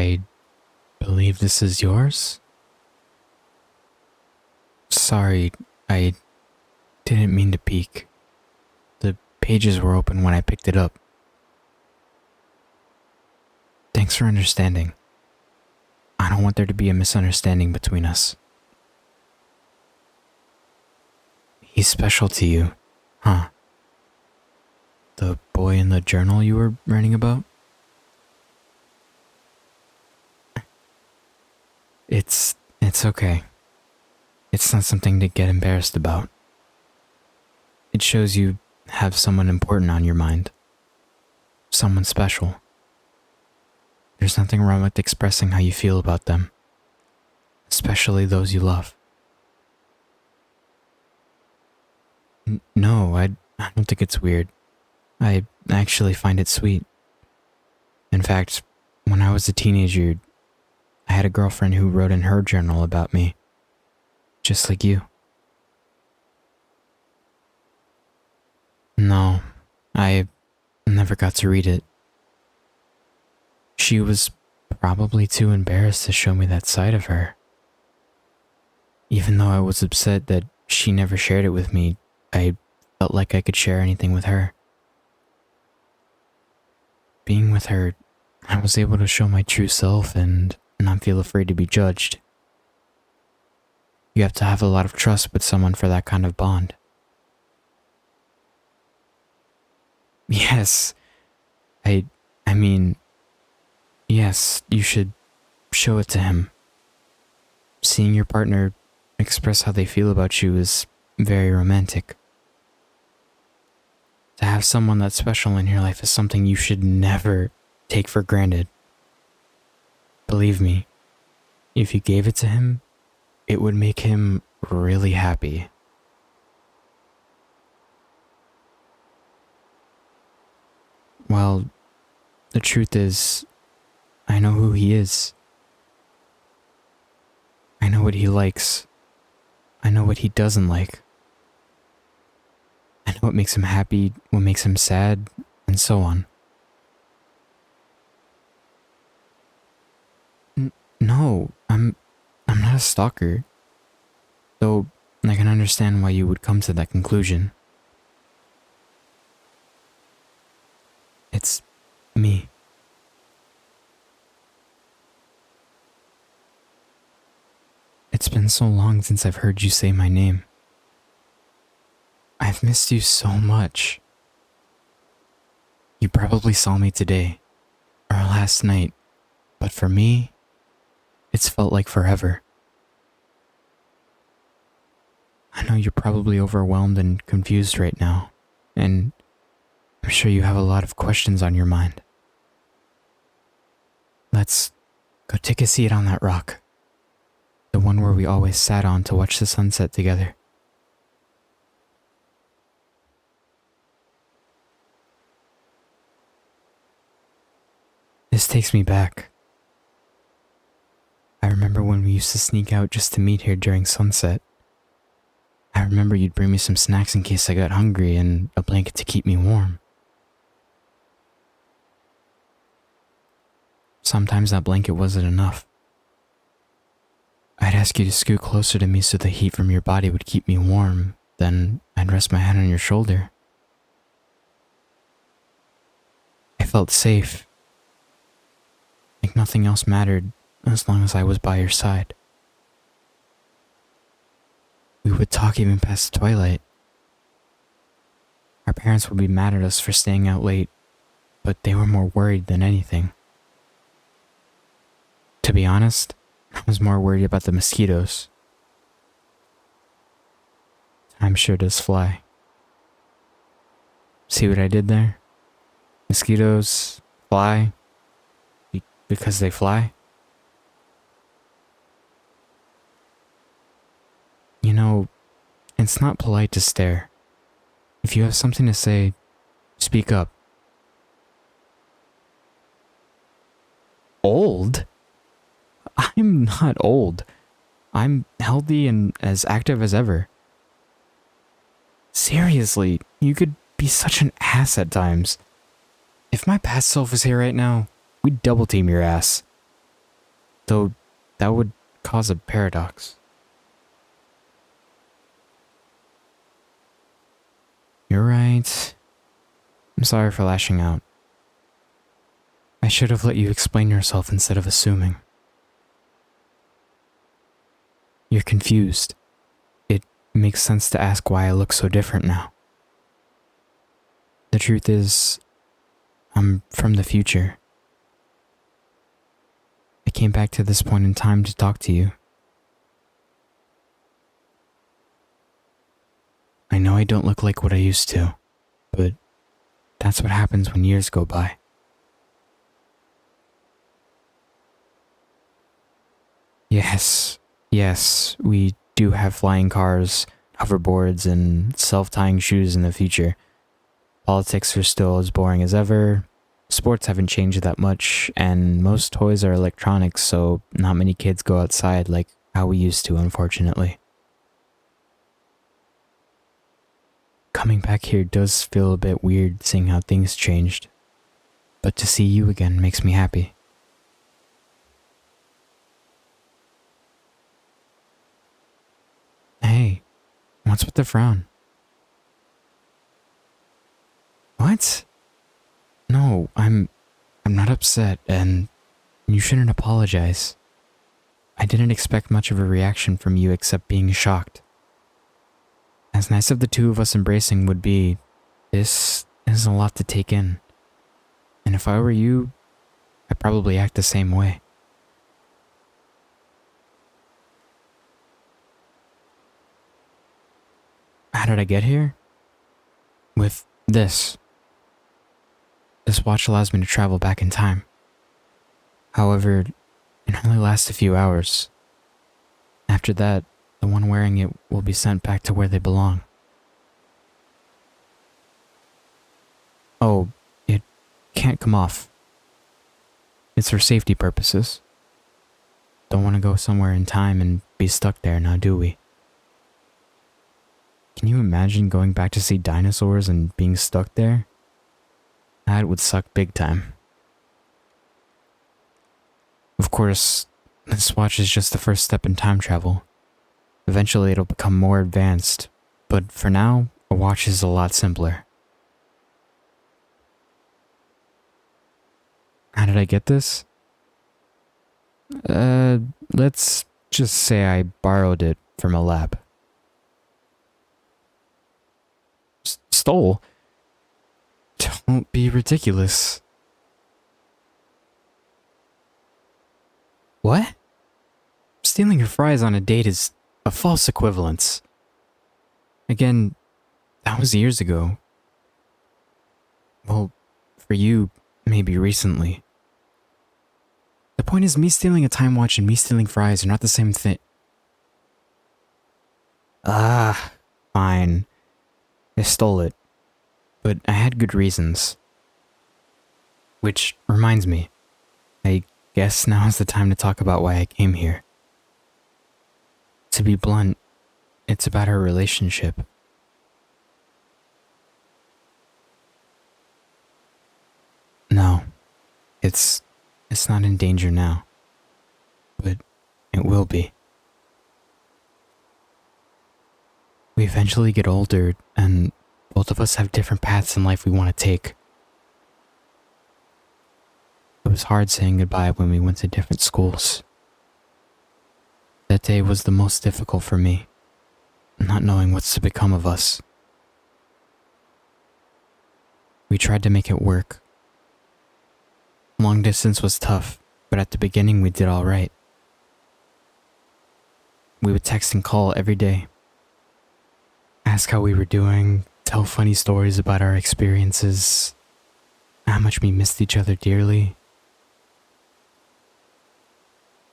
I believe this is yours? Sorry, I didn't mean to peek. The pages were open when I picked it up. Thanks for understanding. I don't want there to be a misunderstanding between us. He's special to you, huh? The boy in the journal you were writing about? It's okay. It's not something to get embarrassed about. It shows you have someone important on your mind. Someone special. There's nothing wrong with expressing how you feel about them, especially those you love. No, I don't think it's weird. I actually find it sweet. In fact, when I was a teenager, I had a girlfriend who wrote in her journal about me, just like you. No, I never got to read it. She was probably too embarrassed to show me that side of her. Even though I was upset that she never shared it with me, I felt like I could share anything with her. Being with her, I was able to show my true self and not feel afraid to be judged. You have to have a lot of trust with someone for that kind of bond. Yes, I mean, yes, you should show it to him. Seeing your partner express how they feel about you is very romantic. To have someone that's special in your life is something you should never take for granted. Believe me, if you gave it to him, it would make him really happy. Well, the truth is, I know who he is. I know what he likes. I know what he doesn't like. I know what makes him happy, what makes him sad, and so on. No, I'm not a stalker. Though I can understand why you would come to that conclusion. It's me. It's been so long since I've heard you say my name. I've missed you so much. You probably saw me today, or last night, but for me, it's felt like forever. I know you're probably overwhelmed and confused right now, and I'm sure you have a lot of questions on your mind. Let's go take a seat on that rock. The one where we always sat on to watch the sunset together. This takes me back. I remember when we used to sneak out just to meet here during sunset. I remember you'd bring me some snacks in case I got hungry and a blanket to keep me warm. Sometimes that blanket wasn't enough. I'd ask you to scoot closer to me so the heat from your body would keep me warm, then I'd rest my hand on your shoulder. I felt safe. Like nothing else mattered as long as I was by your side. We would talk even past twilight. Our parents would be mad at us for staying out late, but they were more worried than anything. To be honest, I was more worried about the mosquitoes. Time sure does fly. See what I did there? Mosquitoes fly because they fly. You know, it's not polite to stare. If you have something to say, speak up. Old? I'm not old. I'm healthy and as active as ever. Seriously, you could be such an ass at times. If my past self was here right now, we'd double team your ass. though that would cause a paradox. You're right. I'm sorry for lashing out. I should have let you explain yourself instead of assuming. You're confused. It makes sense to ask why I look so different now. The truth is, I'm from the future. I came back to this point in time to talk to you. I know I don't look like what I used to, but that's what happens when years go by. Yes, we do have flying cars, hoverboards, and self-tying shoes in the future. Politics are still as boring as ever, sports haven't changed that much, and most toys are electronics, so not many kids go outside like how we used to, unfortunately. Coming back here does feel a bit weird seeing how things changed, but to see you again makes me happy. Hey, what's with the frown? What? No, I'm not upset, and you shouldn't apologize. I didn't expect much of a reaction from you except being shocked. As nice as the two of us embracing would be, this is a lot to take in. And if I were you, I'd probably act the same way. How did I get here? With this. This watch allows me to travel back in time. However, it only lasts a few hours. After that, the one wearing it will be sent back to where they belong. Oh, it can't come off. It's for safety purposes. Don't want to go somewhere in time and be stuck there, now do we? Can you imagine going back to see dinosaurs and being stuck there? That would suck big time. Of course, this watch is just the first step in time travel. Eventually it'll become more advanced, but for now, a watch is a lot simpler. How did I get this? Let's just say I borrowed it from a lab. Stole? Don't be ridiculous. What? Stealing your fries on a date is a false equivalence. Again, that was years ago. Well, for you, maybe recently. The point is, me stealing a time watch and me stealing fries are not the same thing. Fine. I stole it. But I had good reasons. Which reminds me, I guess now is the time to talk about why I came here. To be blunt, it's about our relationship. No, it's not in danger now. But it will be. We eventually get older, and both of us have different paths in life we want to take. It was hard saying goodbye when we went to different schools. That day was the most difficult for me, not knowing what's to become of us. We tried to make it work. Long distance was tough, but at the beginning we did all right. We would text and call every day. Ask how we were doing, tell funny stories about our experiences, how much we missed each other dearly.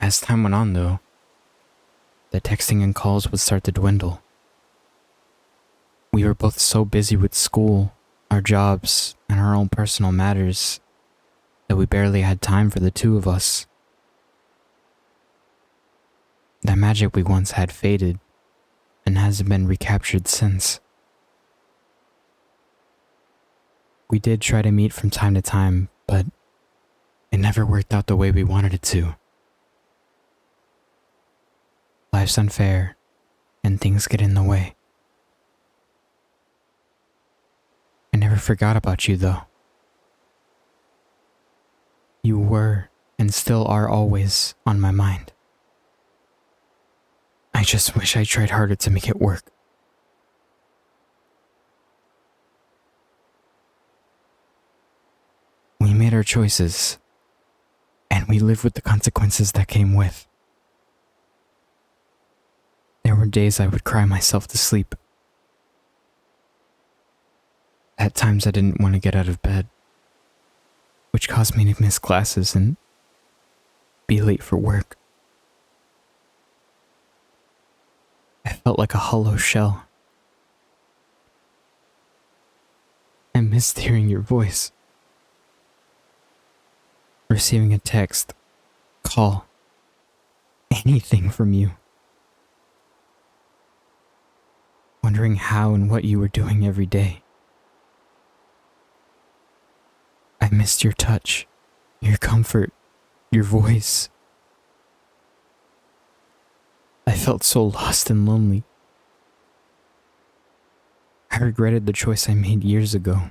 As time went on, though, the texting and calls would start to dwindle. We were both so busy with school, our jobs, and our own personal matters that we barely had time for the two of us. That magic we once had faded and hasn't been recaptured since. We did try to meet from time to time, but it never worked out the way we wanted it to. Life's unfair, and things get in the way. I never forgot about you, though. You were, and still are always, on my mind. I just wish I tried harder to make it work. We made our choices, and we lived with the consequences that came with. There were days I would cry myself to sleep. At times I didn't want to get out of bed, which caused me to miss classes and be late for work. I felt like a hollow shell. I missed hearing your voice. Receiving a text, call, anything from you. Wondering how and what you were doing every day. I missed your touch, your comfort, your voice. I felt so lost and lonely. I regretted the choice I made years ago.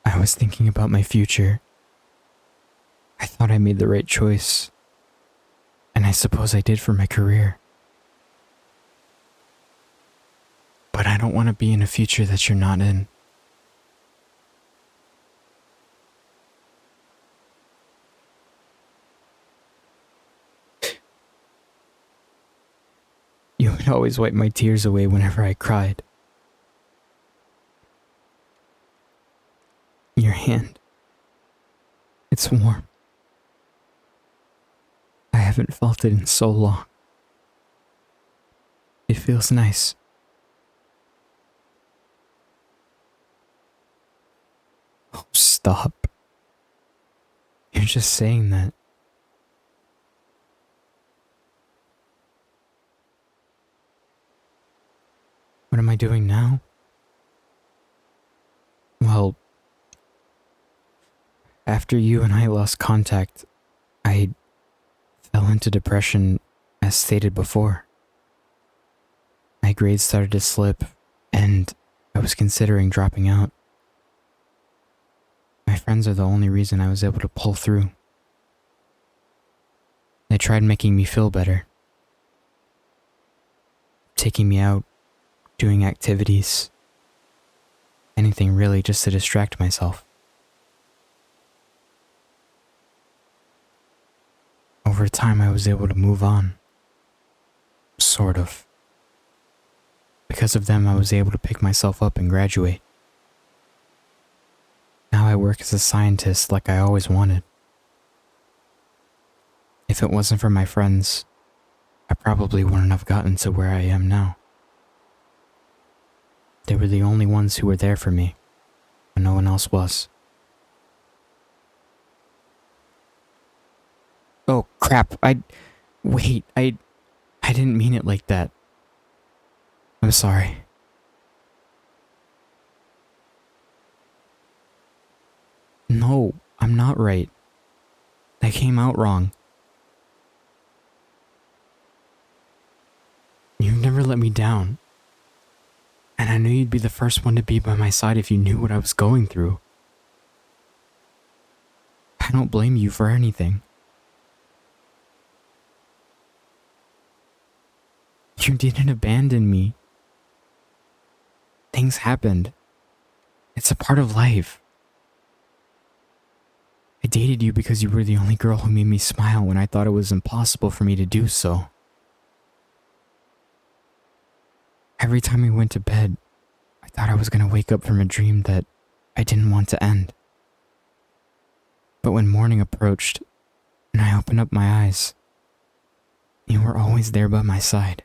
I was thinking about my future. I thought I made the right choice, and I suppose I did for my career. But I don't want to be in a future that you're not in. You would always wipe my tears away whenever I cried. Your hand. It's warm. I haven't felt it in so long. It feels nice. Oh, stop. You're just saying that. What am I doing now? Well, after you and I lost contact, I fell into depression, as stated before. My grades started to slip, and I was considering dropping out. My friends are the only reason I was able to pull through. They tried making me feel better. Taking me out, doing activities. Anything really just to distract myself. Over time I was able to move on. Sort of. Because of them I was able to pick myself up and graduate. Now I work as a scientist like I always wanted. If it wasn't for my friends, I probably wouldn't have gotten to where I am now. They were the only ones who were there for me, when no one else was. Oh crap, wait, I didn't mean it like that. I'm sorry. No, I'm not right. That came out wrong. You've never let me down. And I knew you'd be the first one to be by my side if you knew what I was going through. I don't blame you for anything. You didn't abandon me. Things happened. It's a part of life. I dated you because you were the only girl who made me smile when I thought it was impossible for me to do so. Every time we went to bed, I thought I was going to wake up from a dream that I didn't want to end. But when morning approached, and I opened up my eyes, you were always there by my side.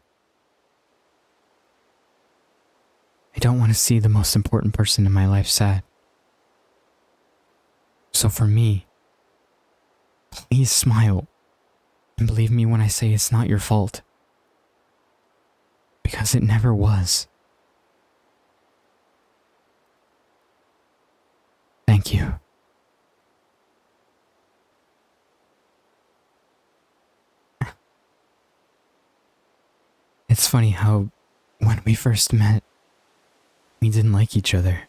I don't want to see the most important person in my life sad. So for me, please smile and believe me when I say it's not your fault. Because it never was. Thank you. It's funny how, when we first met, we didn't like each other.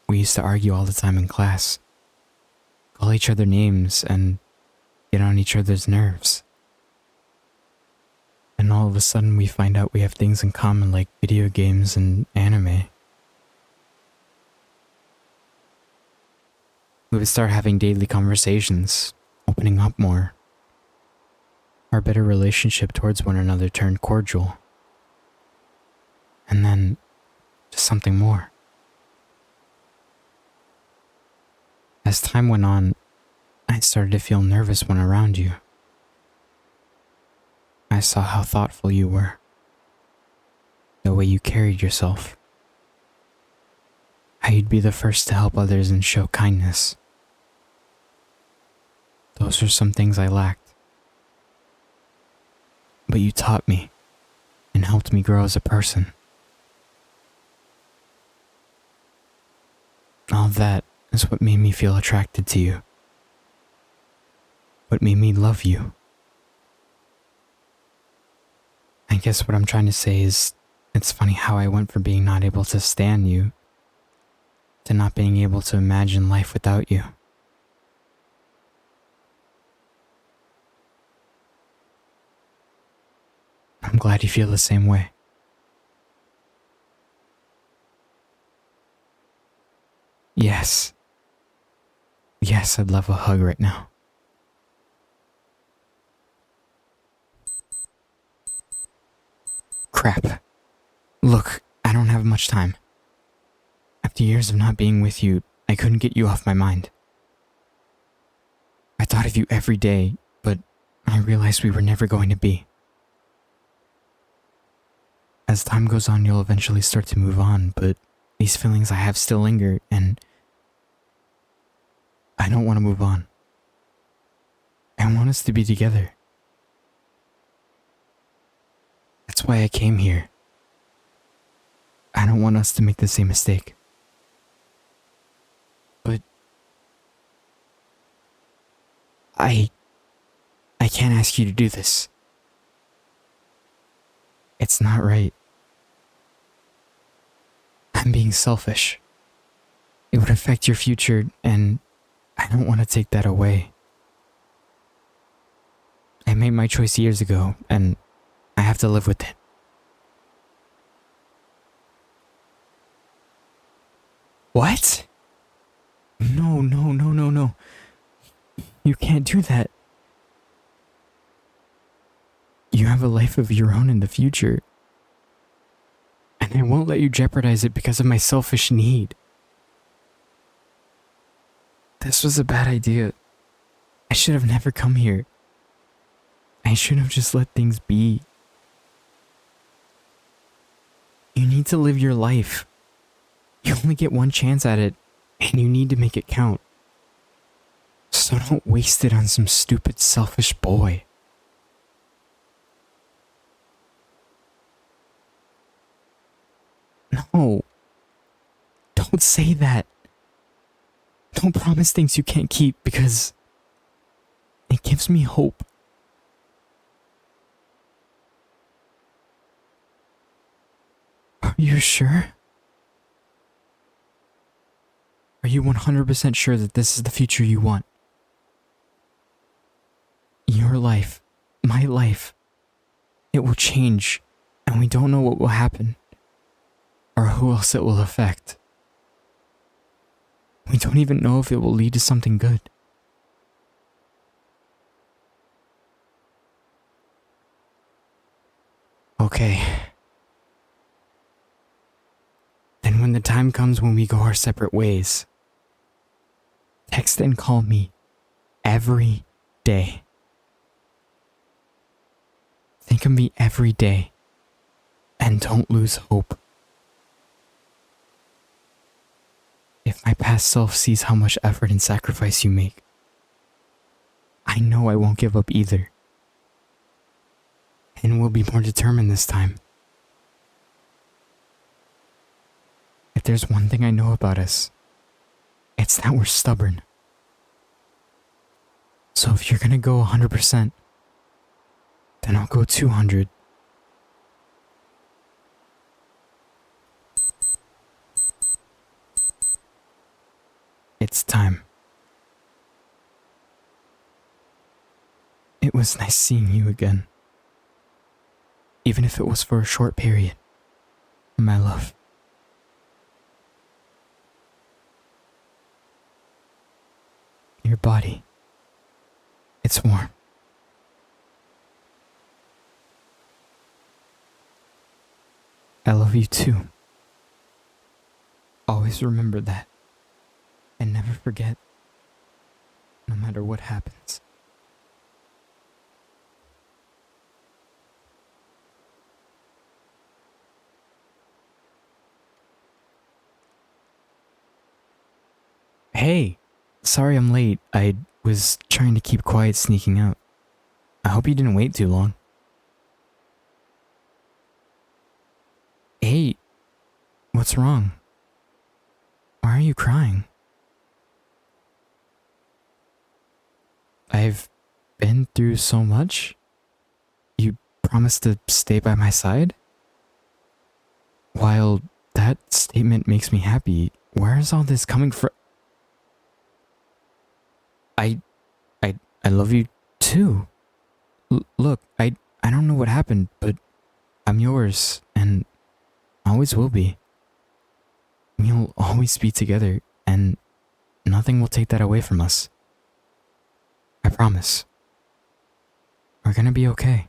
We used to argue all the time in class, call each other names, and get on each other's nerves. And all of a sudden we find out we have things in common like video games and anime. We would start having daily conversations, opening up more. Our bitter relationship towards one another turned cordial. And then, to something more. As time went on, I started to feel nervous when around you. I saw how thoughtful you were. The way you carried yourself. How you'd be the first to help others and show kindness. Those are some things I lacked. But you taught me and helped me grow as a person. All that is what made me feel attracted to you. What made me love you. I guess what I'm trying to say is, it's funny how I went from being not able to stand you to not being able to imagine life without you. I'm glad you feel the same way. Yes. Yes, I'd love a hug right now. Crap. Look, I don't have much time. After years of not being with you, I couldn't get you off my mind. I thought of you every day, but I realized we were never going to be. As time goes on, you'll eventually start to move on, but these feelings I have still linger, and I don't want to move on. I want us to be together. That's why I came here. I don't want us to make the same mistake. But I can't ask you to do this. It's not right. I'm being selfish. It would affect your future, and I don't want to take that away. I made my choice years ago, and I have to live with it. What? No. You can't do that. You have a life of your own in the future. And I won't let you jeopardize it because of my selfish need. This was a bad idea. I should have never come here. I should have just let things be. You need to live your life. You only get one chance at it, and you need to make it count. So don't waste it on some stupid, selfish boy. No. Don't say that. Don't promise things you can't keep because it gives me hope. Are you sure? Are you 100% sure that this is the future you want? Your life, my life, it will change, and we don't know what will happen, or who else it will affect. We don't even know if it will lead to something good. Okay. Then when the time comes when we go our separate ways, text and call me every day. Think of me every day, and don't lose hope. If my past self sees how much effort and sacrifice you make, I know I won't give up either. And we'll be more determined this time. If there's one thing I know about us, it's that we're stubborn. So if you're gonna go 100%, then I'll go 200 It's time. It was nice seeing you again. Even if it was for a short period. My love. Your body. It's warm. I love you too. Always remember that. And never forget. No matter what happens. Hey, sorry I'm late. I was trying to keep quiet sneaking out. I hope you didn't wait too long. Hey, what's wrong? Why are you crying? I've been through so much. You promised to stay by my side? While that statement makes me happy, where is all this coming from? I, I love you too. Look, I don't know what happened, but I'm yours and always will be. We'll always be together and nothing will take that away from us. I promise. We're gonna be okay.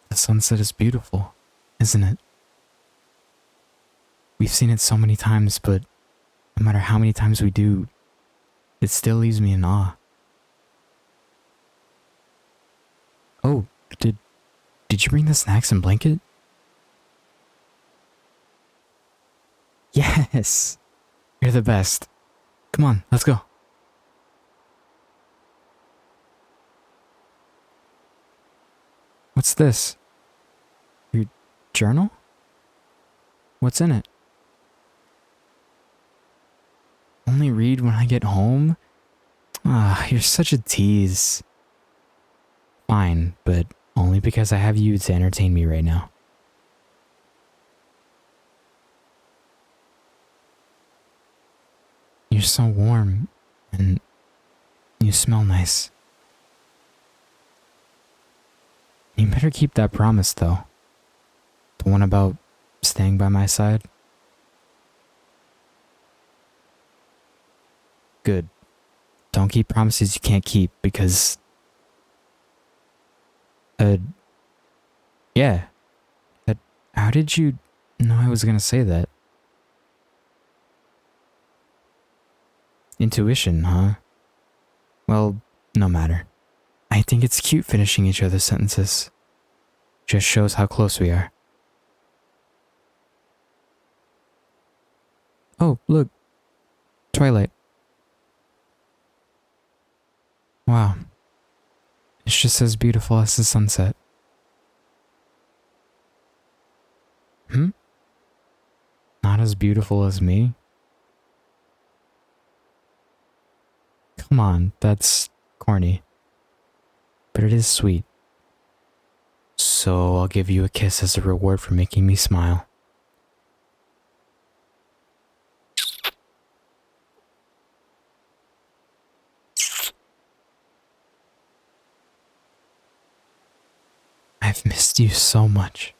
The sunset is beautiful, isn't it? We've seen it so many times, but no matter how many times we do, it still leaves me in awe. Oh, did you bring the snacks and blanket? Yes! You're the best. Come on, let's go. What's this? Your journal? What's in it? Only read when I get home? Ah, you're such a tease. Fine, but only because I have you to entertain me right now. You're so warm, and you smell nice. You better keep that promise, though. The one about staying by my side. Good. Don't keep promises you can't keep, because... yeah. How did you know I was gonna say that? Intuition, huh? Well, no matter. I think it's cute finishing each other's sentences. Just shows how close we are. Oh, look. Twilight. Wow. It's just as beautiful as the sunset. Hmm? Not as beautiful as me? Come on, that's corny. But it is sweet. So I'll give you a kiss as a reward for making me smile. I've missed you so much.